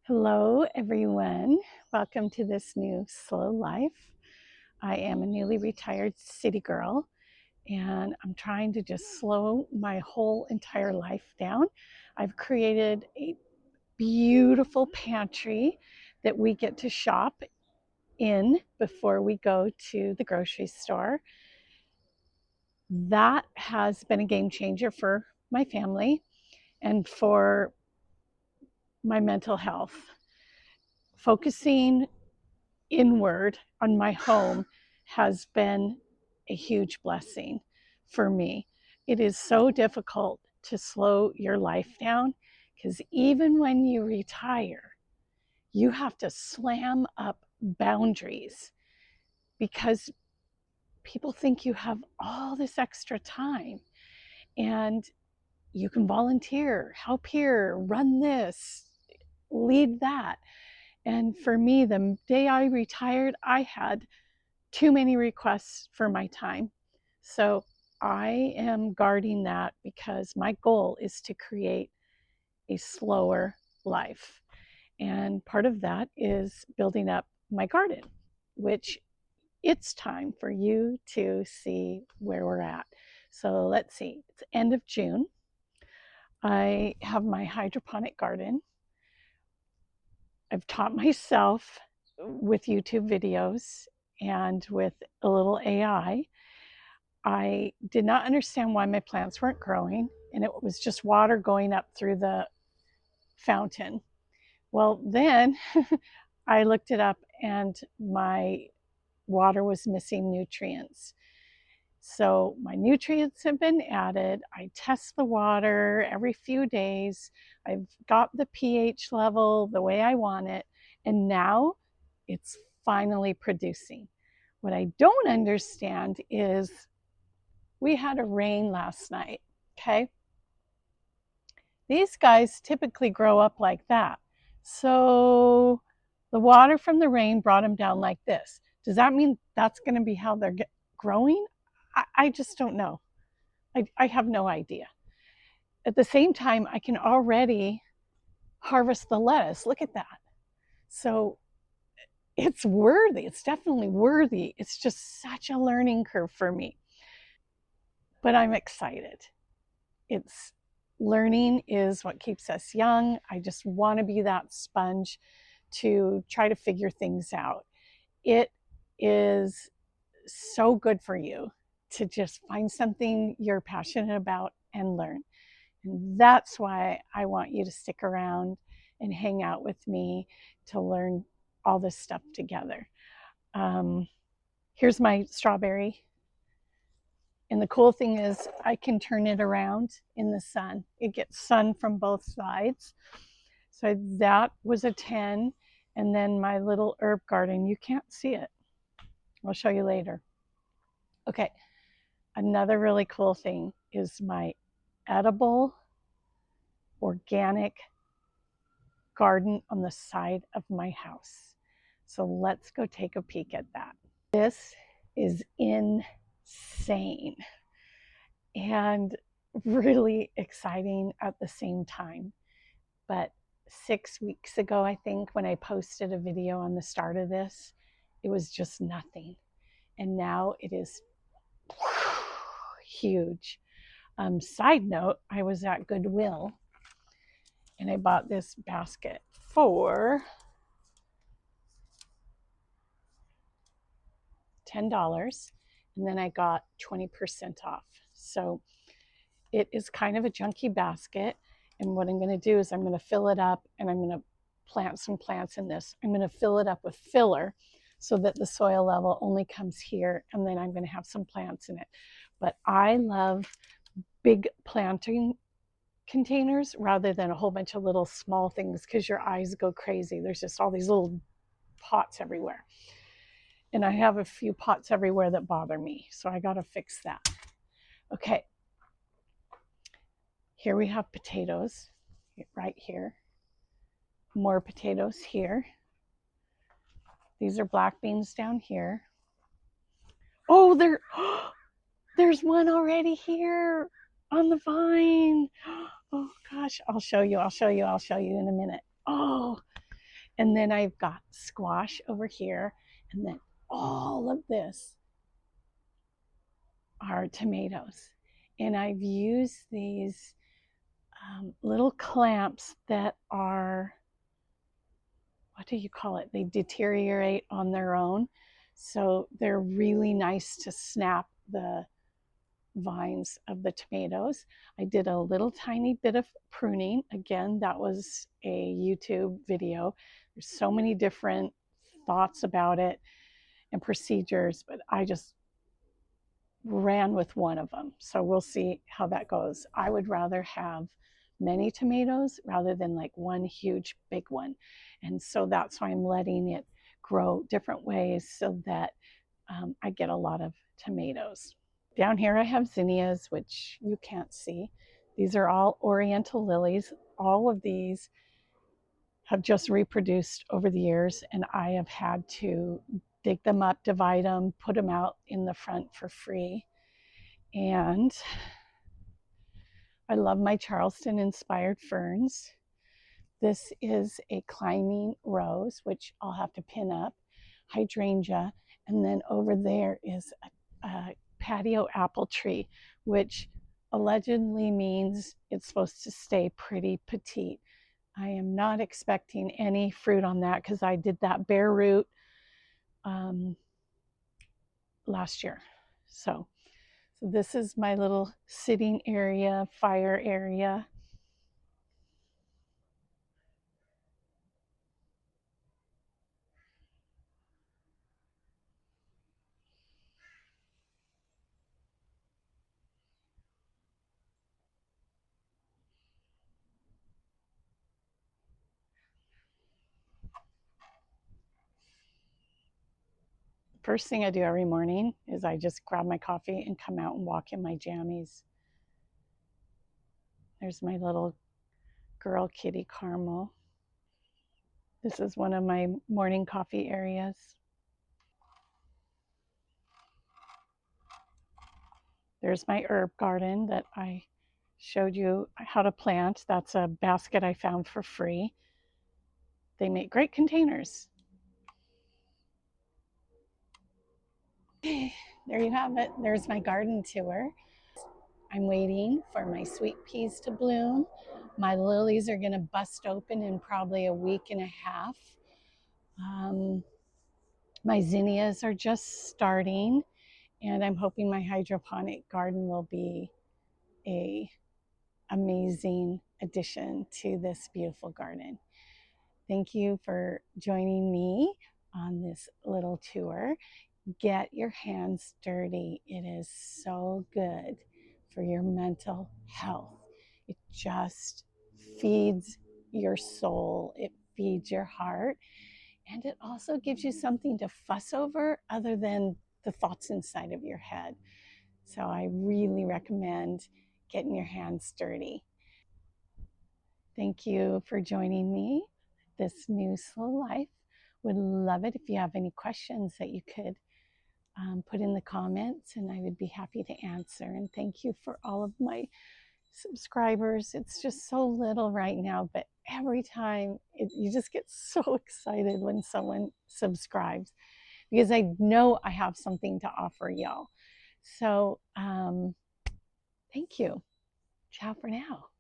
Hello, everyone. Welcome to This New Slow Life. I am a newly retired city girl, and I'm trying to just slow my whole entire life down. I've created a beautiful pantry that we get to shop in before we go to the grocery store. That has been a game changer for my family and for my mental health. Focusing inward on my home has been a huge blessing for me. It is so difficult to slow your life down because even when you retire, you have to slam up boundaries because people think you have all this extra time and you can volunteer, help here, run this, lead that. And for me, the day I retired, I had too many requests for my time. So I am guarding that because my goal is to create a slower life. And part of that is building up my garden, which it's time for you to see where we're at. So let's see, it's end of June. I have my hydroponic garden. I've taught myself with YouTube videos and with a little AI. I did not understand why my plants weren't growing, and it was just water going up through the fountain. Well, then I looked it up, and my water was missing nutrients. So my nutrients have been added. I test the water every few days. I've got the pH level the way I want it, and now it's finally producing. What I don't understand is we had a rain last night, okay? These guys typically grow up like that. So the water from the rain brought them down like this. Does that mean that's going to be how they're growing? I just don't know. I have no idea. At the same time, I can already harvest the lettuce. Look at that. So it's worthy. It's definitely worthy. It's just such a learning curve for me. But I'm excited. It's learning is what keeps us young. I just want to be that sponge to try to figure things out. It is so good for you to just find something you're passionate about and learn. And that's why I want you to stick around and hang out with me to learn all this stuff together. Um, Here's my strawberry. And the cool thing is I can turn it around in the sun. It gets sun from both sides. So that was a 10. And then my little herb garden, you can't see it. I'll show you later. Okay, another really cool thing is my edible organic garden on the side of my house. So let's go take a peek at that. This is insane and really exciting at the same time. But 6 weeks ago, I think, when I posted a video on the start of this, it was just nothing. And now it is huge. Side note, I was at Goodwill and I bought this basket for $10, and then I got 20% off. So it is kind of a junky basket. And what I'm going to do is I'm going to fill it up and I'm going to plant some plants in this. I'm going to fill it up with filler so that the soil level only comes here, and then I'm going to have some plants in it. But I love big planting containers rather than a whole bunch of little small things because your eyes go crazy. There's just all these little pots everywhere. And I have a few pots everywhere that bother me. So I got to fix that. Okay. Here we have potatoes right here. More potatoes here. These are black beans down here. Oh, there's one already here on the vine. Oh gosh, I'll show you in a minute. Oh, And then I've got squash over here. And then all of this are tomatoes. And I've used these little clamps that are, what do you call it? They deteriorate on their own. So they're really nice to snap the vines of the tomatoes. I did a little tiny bit of pruning. Again, that was a YouTube video. There's so many different thoughts about it and procedures, but I just ran with one of them. So we'll see how that goes. I would rather have many tomatoes rather than like one huge big one. And so that's why I'm letting it grow different ways so that I get a lot of tomatoes. Down here I have zinnias, which you can't see. These are all oriental lilies. All of these have just reproduced over the years, and I have had to dig them up, divide them, put them out in the front for free. And I love my Charleston inspired ferns. This is a climbing rose, which I'll have to pin up, hydrangea, and then over there is a patio apple tree, which allegedly means it's supposed to stay pretty petite. I am not expecting any fruit on that because I did that bare root last year. So this is my little sitting area, fire area. First thing I do every morning is I just grab my coffee and come out and walk in my jammies. There's my little girl kitty Caramel. This is one of my morning coffee areas. There's my herb garden that I showed you how to plant. That's a basket I found for free. They make great containers. There you have it. There's my garden tour. I'm waiting for my sweet peas to bloom. My lilies are going to bust open in probably a week and a half. My zinnias are just starting, and I'm hoping my hydroponic garden will be a amazing addition to this beautiful garden. Thank you for joining me on this little tour. Get your hands dirty. It is so good for your mental health. It just feeds your soul, it feeds your heart, and it also gives you something to fuss over other than the thoughts inside of your head. So I really recommend getting your hands dirty. Thank you for joining me. This new slow life. Would love it if you have any questions that you could put in the comments, and I would be happy to answer. And thank you for all of my subscribers. It's just so little right now, but every time you just get so excited when someone subscribes because I know I have something to offer y'all. So thank you. Ciao for now.